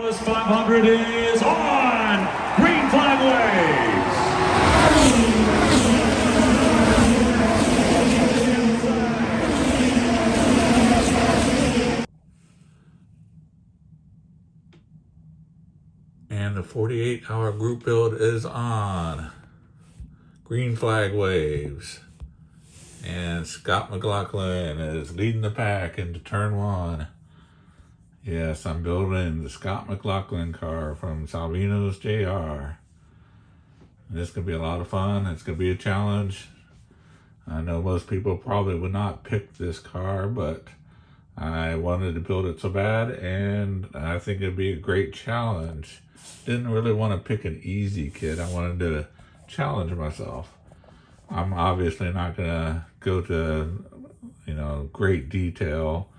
Indianapolis 500 is on! Green flag waves! And the 48-hour group build is on. Green flag waves. And Scott McLaughlin is leading the pack into turn one. Yes, I'm building the Scott McLaughlin car from Salvino's JR. This could be a lot of fun. It's going to be a challenge. I know most people probably would not pick this car, but I wanted to build it so bad, and I think it'd be a great challenge. Didn't really want to pick an easy kit. I wanted to challenge myself. I'm obviously not going to go to, great detail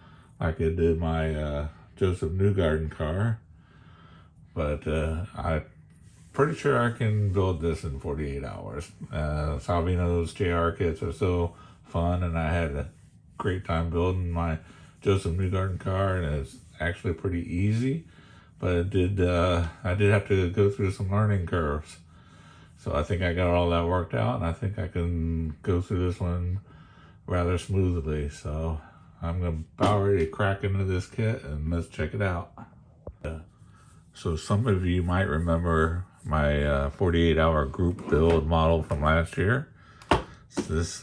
like I did my Joseph Newgarden car, but I'm pretty sure I can build this in 48 hours. Salvino's JR kits are so fun, and I had a great time building my Joseph Newgarden car, and it's actually pretty easy, but I did have to go through some learning curves. So I think I got all that worked out, and I think I can go through this one rather smoothly. So I'm about ready to crack into this kit, and let's check it out. So some of you might remember my 48-hour group build model from last year. This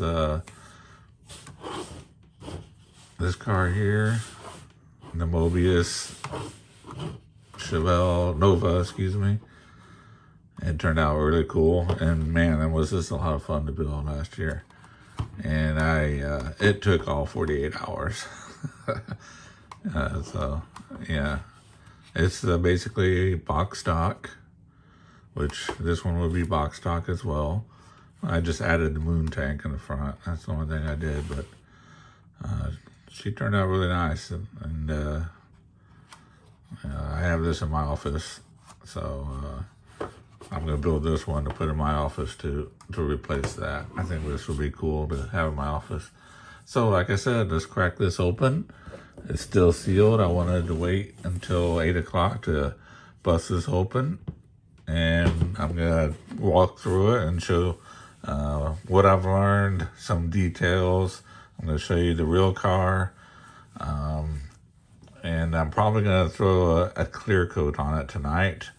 car here, the Mobius Chevelle Nova, excuse me. It turned out really cool, and man, it was just a lot of fun to build last year. And it took all 48 hours. So yeah, it's basically box stock, which this one would be box stock as well. I just added the moon tank in the front. That's the only thing I did, but she turned out really nice, and I have this in my office, so I'm going to build this one to put in my office to replace that. I think this would be cool to have in my office. So like I said, let's crack this open. It's still sealed. I wanted to wait until 8 o'clock to bust this open, and I'm going to walk through it and show what I've learned, some details. I'm going to show you the real car, and I'm probably going to throw a clear coat on it tonight.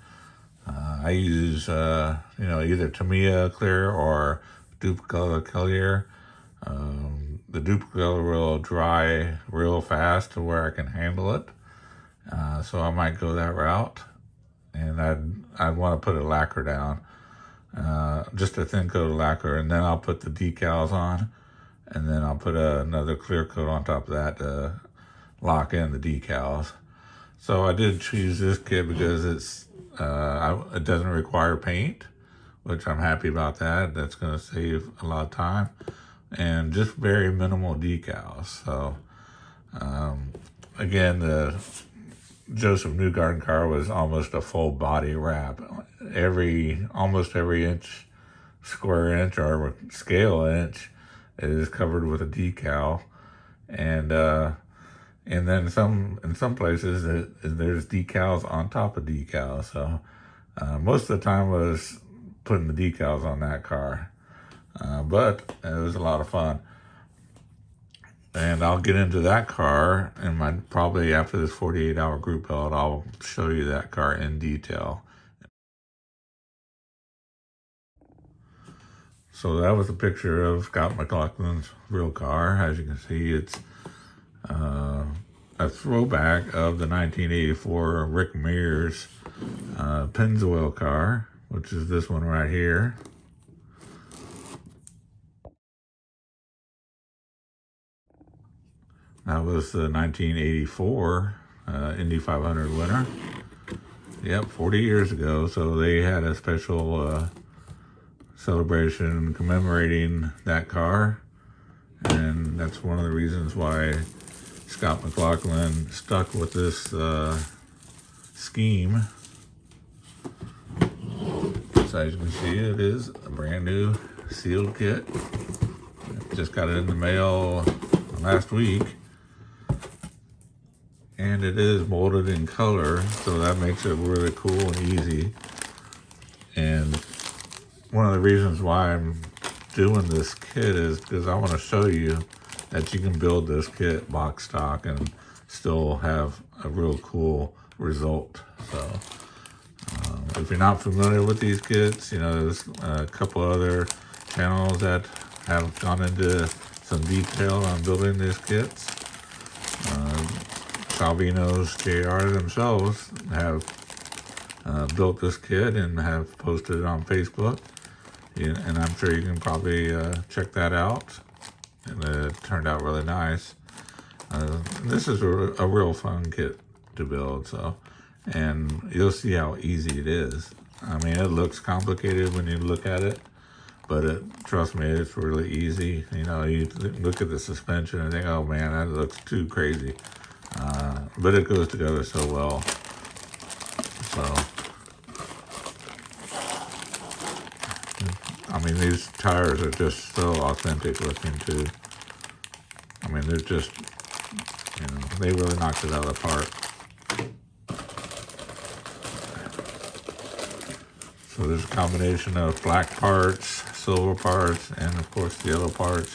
I use, either Tamiya clear or Duplicata clear. The Duplicata will dry real fast to where I can handle it. So I might go that route. And I'd want to put a lacquer down. Just a thin coat of lacquer. And then I'll put the decals on. And then I'll put another clear coat on top of that to lock in the decals. So I did choose this kit because it doesn't require paint, which I'm happy about that. That's going to save a lot of time, and just very minimal decals. So again, the Joseph Newgarden car was almost a full body wrap. Almost every square inch or scale inch is covered with a decal, and then in some places there's decals on top of decals. So most of the time I was putting the decals on that car, but it was a lot of fun. And I'll get into that car and probably after this 48-hour group build, I'll show you that car in detail. So that was a picture of Scott McLaughlin's real car. As you can see, it's a throwback of the 1984 Rick Mears Pennzoil car, which is this one right here. That was the 1984 Indy 500 winner. Yep, 40 years ago. So they had a special celebration commemorating that car, and that's one of the reasons why Scott McLaughlin stuck with this scheme. So as you can see, it is a brand new sealed kit. Just got it in the mail last week, and it is molded in color, so that makes it really cool and easy. And one of the reasons why I'm doing this kit is because I want to show you that you can build this kit box stock and still have a real cool result. So if you're not familiar with these kits, you know, there's a couple other channels that have gone into some detail on building these kits. Salvino's JR themselves have built this kit and have posted it on Facebook. And I'm sure you can probably check that out. And it turned out really nice. This is a real fun kit to build, so, and you'll see how easy it is. I mean, it looks complicated when you look at it, but trust me, it's really easy. You know, you look at the suspension and think, oh man, that looks too crazy. But it goes together so well. So, I mean, these tires are just so authentic looking too. I mean, they're just, you know, they really knocked it out of the park. So there's a combination of black parts, silver parts, and of course the yellow parts.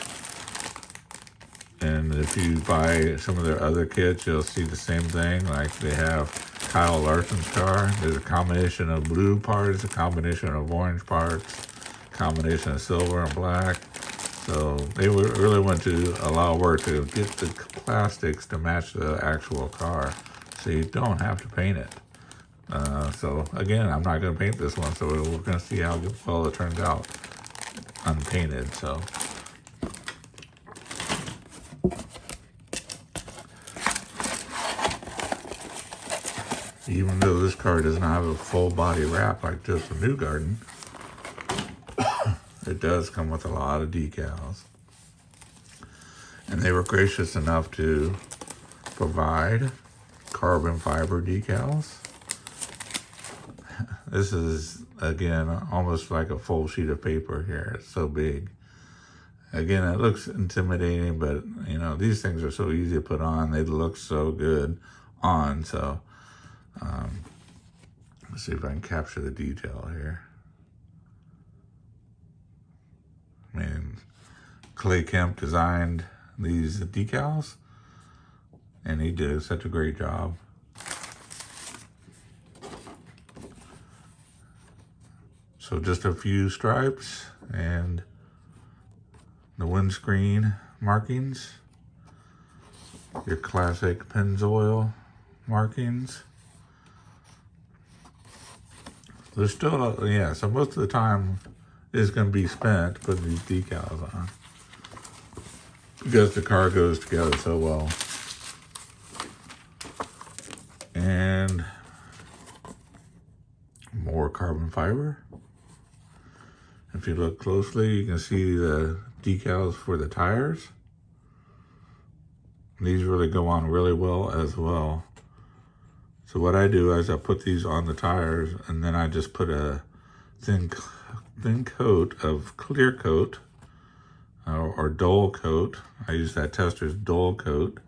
And if you buy some of their other kits, you'll see the same thing. Like they have Kyle Larson's car. There's a combination of blue parts, a combination of orange parts, a combination of silver and black. So they really went to a lot of work to get the plastics to match the actual car, so you don't have to paint it. So again, I'm not going to paint this one, so we're going to see how well it turns out unpainted. So even though this car does not have a full body wrap like just a New Garden, it does come with a lot of decals. And they were gracious enough to provide carbon fiber decals. This is, again, almost like a full sheet of paper here. It's so big. Again, it looks intimidating, but, you know, these things are so easy to put on. They look so good on. So, let's see if I can capture the detail here. I mean, Clay Kemp designed these decals, and he did such a great job. So just a few stripes and the windscreen markings, your classic Pennzoil markings. There's still, yeah, so most of the time is going to be spent putting these decals on because the car goes together so well. And more carbon fiber. If you look closely, you can see the decals for the tires. These really go on really well as well. So what I do is I put these on the tires, and then I just put a thin coat of clear coat or dull coat. I use that Tester's dull coat,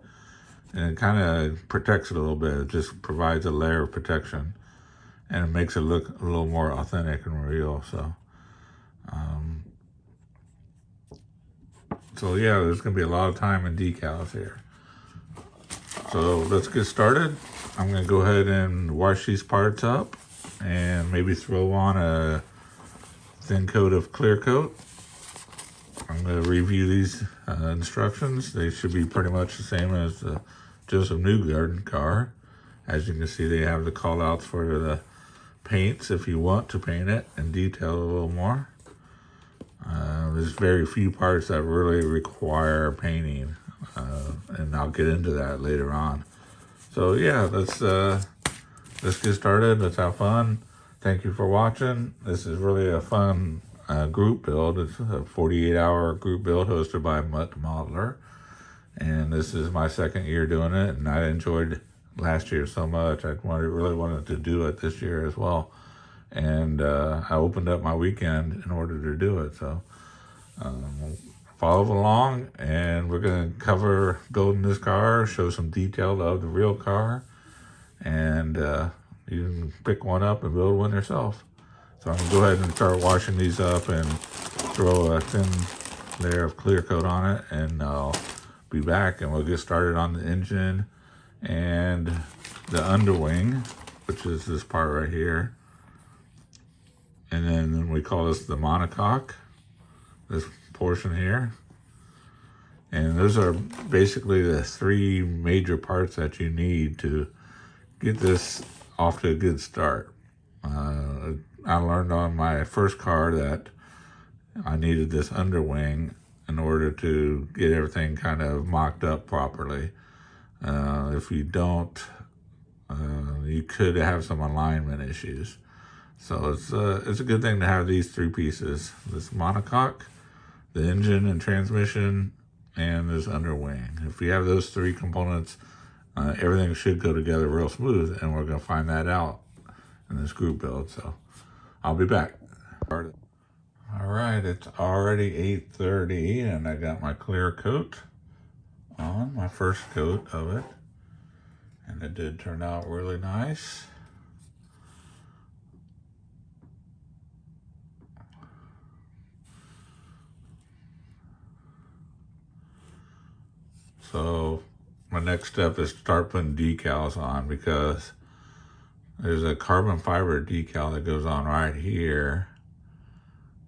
and it kind of protects it a little bit. It just provides a layer of protection, and it makes it look a little more authentic and real. So yeah, there's going to be a lot of time in decals here. So let's get started. I'm going to go ahead and wash these parts up and maybe throw on a thin coat of clear coat. I'm going to review these instructions. They should be pretty much the same as the Joseph Newgarden car. As you can see, they have the call outs for the paints if you want to paint it and detail a little more. There's very few parts that really require painting, and I'll get into that later on. So yeah, let's get started. Let's have fun. Thank you for watching. This is really a fun group build. It's a 48-hour group build hosted by Mutt Modeler, and this is my second year doing it, and I enjoyed last year so much. I really wanted to do it this year as well, and I opened up my weekend in order to do it. So follow along, and we're going to cover building this car, show some detail of the real car, and you can pick one up and build one yourself. So I'm going to go ahead and start washing these up and throw a thin layer of clear coat on it, and I'll be back and we'll get started on the engine and the underwing, which is this part right here. And then we call this the monocoque, this portion here. And those are basically the three major parts that you need to get this off to a good start. I learned on my first car that I needed this underwing in order to get everything kind of mocked up properly. If you don't, you could have some alignment issues. So it's a good thing to have these three pieces: this monocoque, the engine and transmission, and this underwing. If you have those three components, everything should go together real smooth, and we're going to find that out in this group build. So I'll be back. All right, it's already 8:30, and I got my clear coat on, my first coat of it, and it did turn out really nice. So my next step is start putting decals on, because there's a carbon fiber decal that goes on right here,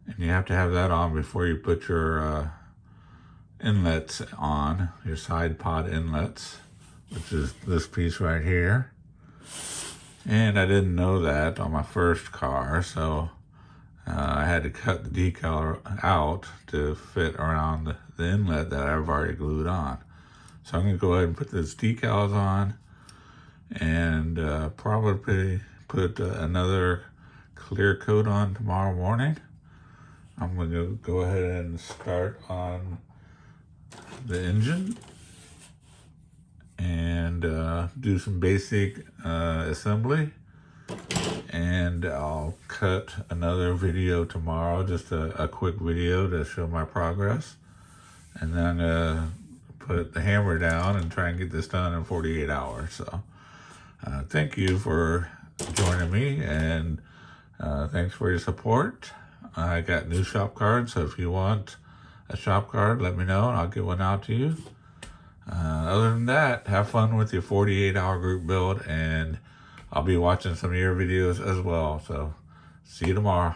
and you have to have that on before you put your inlets on, your side pod inlets, which is this piece right here. And I didn't know that on my first car, so I had to cut the decal out to fit around the inlet that I've already glued on. So I'm going to go ahead and put these decals on, and probably put another clear coat on tomorrow morning. I'm going to go ahead and start on the engine and do some basic assembly, and I'll cut another video tomorrow, just a quick video to show my progress, and then I'm gonna put the hammer down and try and get this done in 48 hours. So thank you for joining me, and thanks for your support. I got new shop cards, so if you want a shop card, let me know and I'll get one out to you. Other than that, have fun with your 48-hour group build, and I'll be watching some of your videos as well. So see you tomorrow.